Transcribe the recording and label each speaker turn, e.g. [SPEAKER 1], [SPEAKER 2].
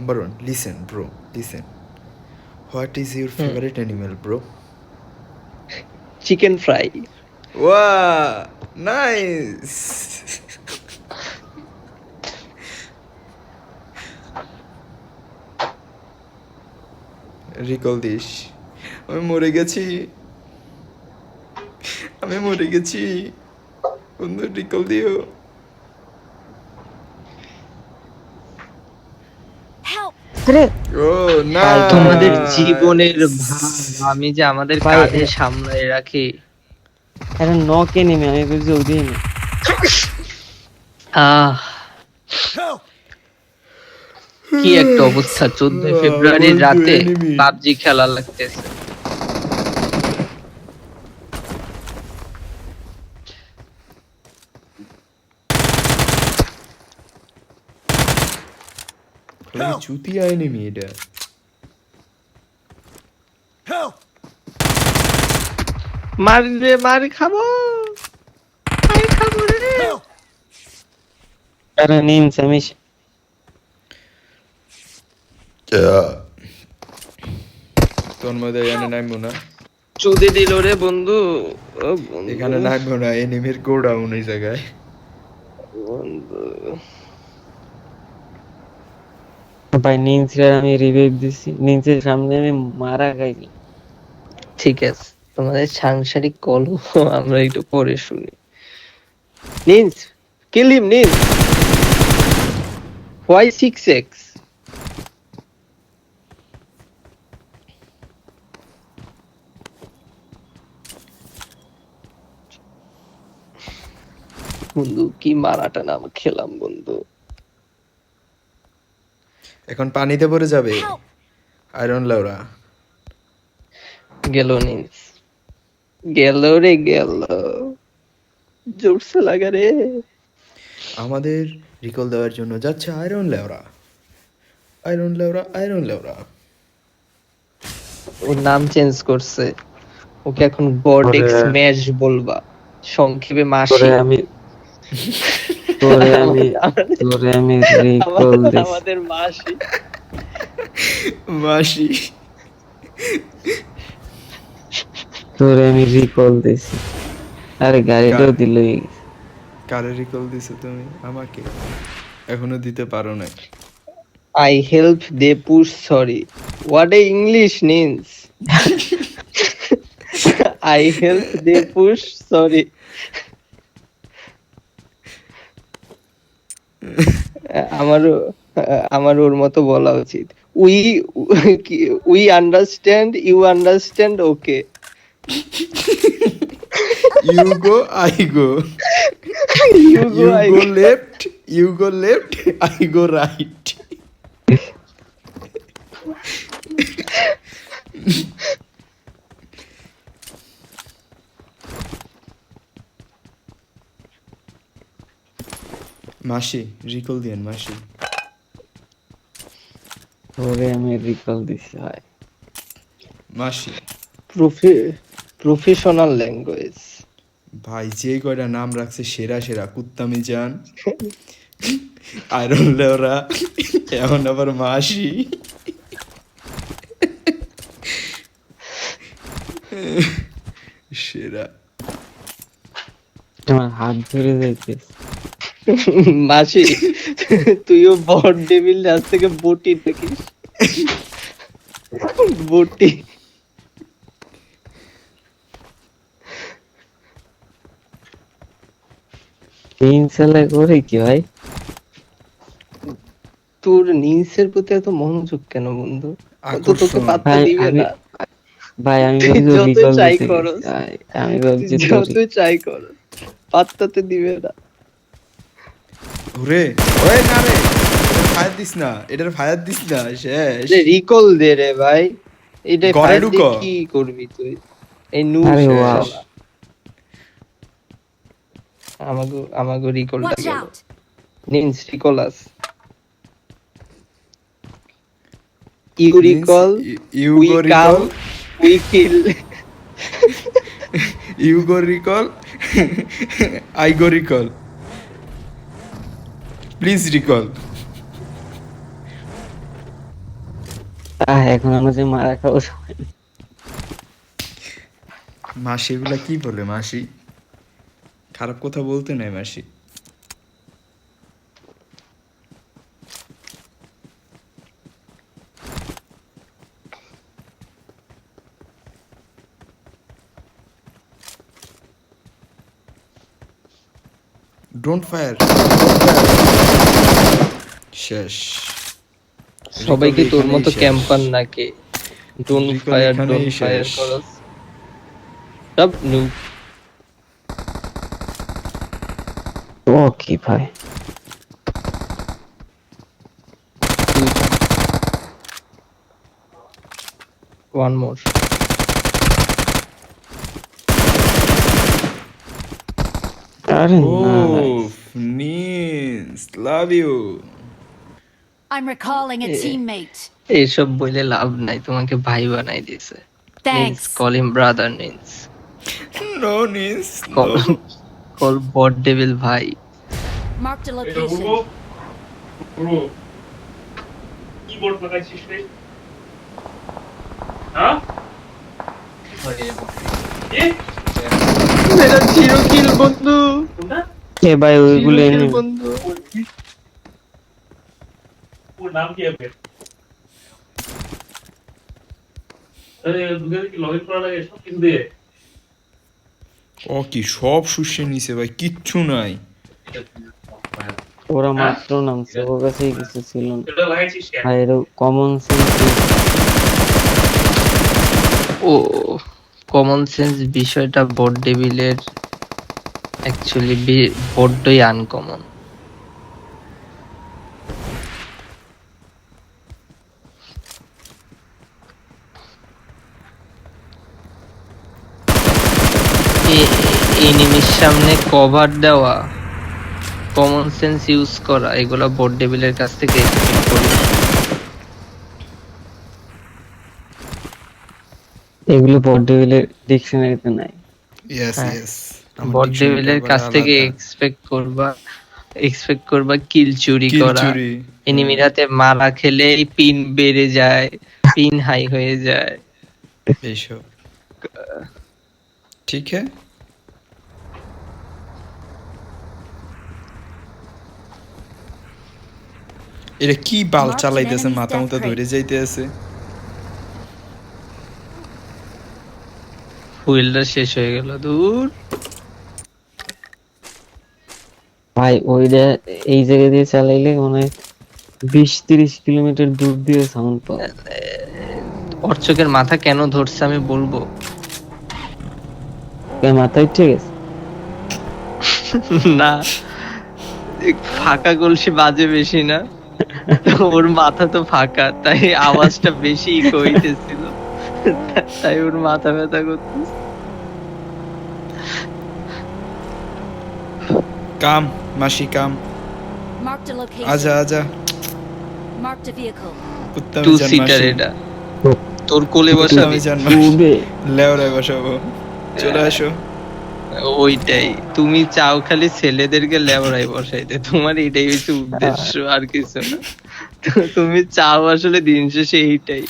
[SPEAKER 1] Number one, listen, bro. Listen. What is your
[SPEAKER 2] hmm,
[SPEAKER 1] favorite animal, bro?
[SPEAKER 2] Chicken fry.
[SPEAKER 1] Wow, nice. Recall this. আমি মরে গেছি, আমি মরে গেছি। বন্ধু রিকল দিও।
[SPEAKER 3] আরে
[SPEAKER 1] ও না।
[SPEAKER 3] ভাই
[SPEAKER 2] তোমাদের জীবনের ভার আমি যে আমাদের
[SPEAKER 3] ভাই
[SPEAKER 2] কাঁধে সামলায় রাখি।
[SPEAKER 3] এটা নকে নেমে আমি বুঝছি ওই দিন
[SPEAKER 2] আহ কি একটা অবস্থা! 14 ফেব্রুয়ারির
[SPEAKER 1] বন্ধু
[SPEAKER 2] রাতে
[SPEAKER 1] এনিমি।
[SPEAKER 2] পাবজি খেলা লাগতেছে।
[SPEAKER 1] চুতিয়া এনিমি এটা।
[SPEAKER 2] মার রে, মার খাবো, মার খাবো রে।
[SPEAKER 3] আরে নিমস আমি
[SPEAKER 1] তোর মধ্যে এখানে নামবো না,
[SPEAKER 2] চুদে দিল রে বন্ধু। ও বন্ধু,
[SPEAKER 1] এখানে নামবো না। এনিমির গোডাউন এই জায়গায়।
[SPEAKER 2] বন্ধু।
[SPEAKER 3] ভাই নিমসে আমি রিভাইভ দিছি নিমসের সামনে আমি মারা খাইছি
[SPEAKER 2] ঠিক আছে, তোমাদের সাংসারিক কলহ আমরা একটু পরে শুনি। নিন্স, কিল হিম নিন্স। Why 6x? বন্ধু কি মারাটা নাম খেলাম বন্ধু।
[SPEAKER 1] এখন পানিতে পড়ে যাবে আয়রন লাউরা।
[SPEAKER 2] গেল নিন্স, গেল রে গেল, জোরসে লাগা রে।
[SPEAKER 1] আমাদের রিকল দেওয়ার জন্য যাচ্ছে আয়রন লেওরা, আয়রন লেওরা, আয়রন লেওরা।
[SPEAKER 2] ওর নাম চেঞ্জ করছে, ওকে এখন গডেক্স ম্যাশ বলবা, সংক্ষেপে মাসি।
[SPEAKER 3] তোরে আমি রিকল দিছি
[SPEAKER 2] আমাদের মাসি।
[SPEAKER 1] মাসি।
[SPEAKER 3] তোরে আমি রিকল দিছি আরে গাড়িটাও দিল
[SPEAKER 1] কারে রিকল দিছো তুমি? আমাকে এখনো দিতে পারো না।
[SPEAKER 2] I help they push, sorry. What a English means. I help they push, sorry. আমারও আমার ওর মতো বলা উচিত। We we understand, you understand, okay.
[SPEAKER 1] You go I go,
[SPEAKER 2] you go,
[SPEAKER 1] you
[SPEAKER 2] I
[SPEAKER 1] go
[SPEAKER 2] go.
[SPEAKER 1] Left, you go left, I go right. মাসি recall দিয়েন মাসি।
[SPEAKER 3] তোরে আমি রিকল দিছি ভাই
[SPEAKER 1] মাসি
[SPEAKER 2] প্রফেশনাল ল্যাঙ্গুয়েজ।
[SPEAKER 1] ভাই যে কয়টা নাম রাখছে সেরা সেরা। কুত্তামি জান, আয়রন লেওরা, এখন আবার মাসি। সেরা।
[SPEAKER 3] আমার হাত ধরে যাইতেছে
[SPEAKER 2] মাসি, তুইও বট ডেভিল আজ থেকে বটি দেখিস। বটি।
[SPEAKER 3] তিন সালে করে কি ভাই
[SPEAKER 2] তোর নিউজের প্রতি এত মনোযোগ কেন বন্ধু? ও তো তোকে
[SPEAKER 1] আকর্ষণ।
[SPEAKER 2] পাত্তা
[SPEAKER 3] ভাই
[SPEAKER 2] দিবে
[SPEAKER 3] আমি
[SPEAKER 2] না।
[SPEAKER 3] ভাই আমি
[SPEAKER 2] তুই
[SPEAKER 3] ভাবছি
[SPEAKER 2] যতই
[SPEAKER 3] রিকল
[SPEAKER 2] চাই
[SPEAKER 3] দিতে
[SPEAKER 2] করস,
[SPEAKER 3] গেছি ভাই আমি
[SPEAKER 2] তুই
[SPEAKER 3] ভাবছি
[SPEAKER 2] যতই চাই কর, পাত্তাতে দিবে না।
[SPEAKER 1] ওরে ওরে না রে, ফায়ার দিস না, এটার ফায়ার দিস না, শেষ।
[SPEAKER 2] রিকল দে রে ভাই, এটা
[SPEAKER 1] ঘরে
[SPEAKER 2] ফায়ার দিয়ে
[SPEAKER 1] ঢুকো।
[SPEAKER 2] কি করবি তুই? এই নু
[SPEAKER 3] আরে
[SPEAKER 1] শেষ।
[SPEAKER 3] ওয়াও
[SPEAKER 2] আমাগো আমাগো রিকলটা
[SPEAKER 4] Watch
[SPEAKER 2] গেল।
[SPEAKER 4] out!
[SPEAKER 2] নিন্স রিকলাস, you recall,
[SPEAKER 1] you
[SPEAKER 2] we
[SPEAKER 1] go
[SPEAKER 2] come,
[SPEAKER 1] recall,
[SPEAKER 2] we kill.
[SPEAKER 1] You go recall, I go recall, please recall.
[SPEAKER 3] এখন আমরা যে মারা খাবো সবাই।
[SPEAKER 1] মাসি এগুলা কি বলে মাসি? খারাপ কথা বলতে নাই মাসি। Don't fire. শেষ।
[SPEAKER 2] সবাই কি
[SPEAKER 1] Recall
[SPEAKER 2] তোর
[SPEAKER 1] এখানেই
[SPEAKER 2] মতো
[SPEAKER 1] শেষ।
[SPEAKER 2] ক্যাম্পার নাকি? ডোন্ট
[SPEAKER 1] Recall
[SPEAKER 2] ফায়ার,
[SPEAKER 1] এখানেই
[SPEAKER 2] ডোন্ট ফায়ার
[SPEAKER 1] শেষ।
[SPEAKER 2] করস। সব নু
[SPEAKER 3] ও কি ভাই,
[SPEAKER 2] ওয়ান মোর।
[SPEAKER 3] আরে
[SPEAKER 1] ও
[SPEAKER 3] nice.
[SPEAKER 1] Nice, love you.
[SPEAKER 4] I'm recalling a teammate.
[SPEAKER 2] এইসব বলে লাভ নাই, তোমাকে ভাই বানাই দিছে।
[SPEAKER 4] Thanks.
[SPEAKER 2] কল হিম ব্রাদার নিন্স।
[SPEAKER 1] নো নিস,
[SPEAKER 2] call
[SPEAKER 1] no.
[SPEAKER 2] Call but devil ভাই।
[SPEAKER 4] Marked a location.
[SPEAKER 5] কিবোর্ড লাগাইছিস রে? হ্যাঁ? এ?
[SPEAKER 2] মেরা জিরো কিল বন্ধু।
[SPEAKER 5] কোনটা?
[SPEAKER 3] এ ভাই ওইগুলো
[SPEAKER 2] জিরো
[SPEAKER 3] এনে
[SPEAKER 2] কিল বন্ধু।
[SPEAKER 5] ওর নাম কি হবে? আরে দুধের কি লগইন করা লাগে সব কিছু দিয়ে?
[SPEAKER 1] ও কি সব শুষে নিছে ভাই, কিচ্ছু নাই।
[SPEAKER 3] ওরা মাত্র নামছে, ওর কাছে কিছু ছিল না
[SPEAKER 5] এটা লাগাইছিস কেন?
[SPEAKER 3] ভাই, এর কমন সেন্স।
[SPEAKER 2] ও কমন সেন্স বিষয়টা বট ডেভিলের অ্যাকচুয়ালি বড্ডই আনকমন। এনিমির সামনে কভার দেওয়া, কমন সেন্স ইউজ করা, এগুলো বট ডেভিলের কাছ থেকে এক্সপেক্ট করি না।
[SPEAKER 3] এগুলো বড ডেভিলের ডিকশনারিতে নাই।
[SPEAKER 1] ইয়েস
[SPEAKER 2] হ্যাঁ।
[SPEAKER 1] ইয়েস।
[SPEAKER 2] বট ডেভিলের কাছ থেকে এক্সপেক্ট করবা কিল চুরি করা, এনিমির হাতে মারা খেলে পিন বেড়ে যায়, পিন হাই হয়ে যায়।
[SPEAKER 1] এইসব ঠিক হ্যাঁ। এটা কি বাল
[SPEAKER 4] Marked an
[SPEAKER 1] চালাইতেছে,
[SPEAKER 4] enemy's
[SPEAKER 1] মাথা
[SPEAKER 4] death
[SPEAKER 1] মতো
[SPEAKER 4] crate.
[SPEAKER 1] ধরে যাইতে আছে।
[SPEAKER 2] হুইলটা শেষ হয়ে গেল, দূর।
[SPEAKER 3] ভাই ওইটা এই জায়গা দিয়ে চালাইলে মনে হয় 20-30 কিলোমিটার দূর দিয়ে সাউন্ড পাও।
[SPEAKER 2] ওর চোখের মাথা কেন ধরছে আমি বলবো?
[SPEAKER 3] মাথায় উঠে গেছে।
[SPEAKER 2] না, ফাঁকা কলসি বাজে বেশি না, ওর মাথা তো ফাঁকা, তাই আওয়াজটা বেশি ইকো হইতেছিল, তাই ওর মাথা ব্যথা করতেছে।
[SPEAKER 1] কাম মাসি কাম,
[SPEAKER 4] Marked a location.
[SPEAKER 1] আজা আজা।
[SPEAKER 4] Marked a vehicle.
[SPEAKER 1] কুত্তা
[SPEAKER 2] টু
[SPEAKER 1] মিজান
[SPEAKER 2] সিটার
[SPEAKER 1] মাসি,
[SPEAKER 2] এটা, তোর কোলে
[SPEAKER 1] কুত্তা
[SPEAKER 2] বসাবি?
[SPEAKER 1] মিজান মাসি,
[SPEAKER 3] উবে
[SPEAKER 1] লেওরায় বসাবো। চলে আসো।
[SPEAKER 2] ওইটাই, তুমি চাও খালি ছেলেদেরকে লেবরাই বসাইতে, তোমার এটাই হচ্ছে উদ্দেশ্য, আর কিছু না। তুমি চাও আসলে দিন শেষে এইটাই।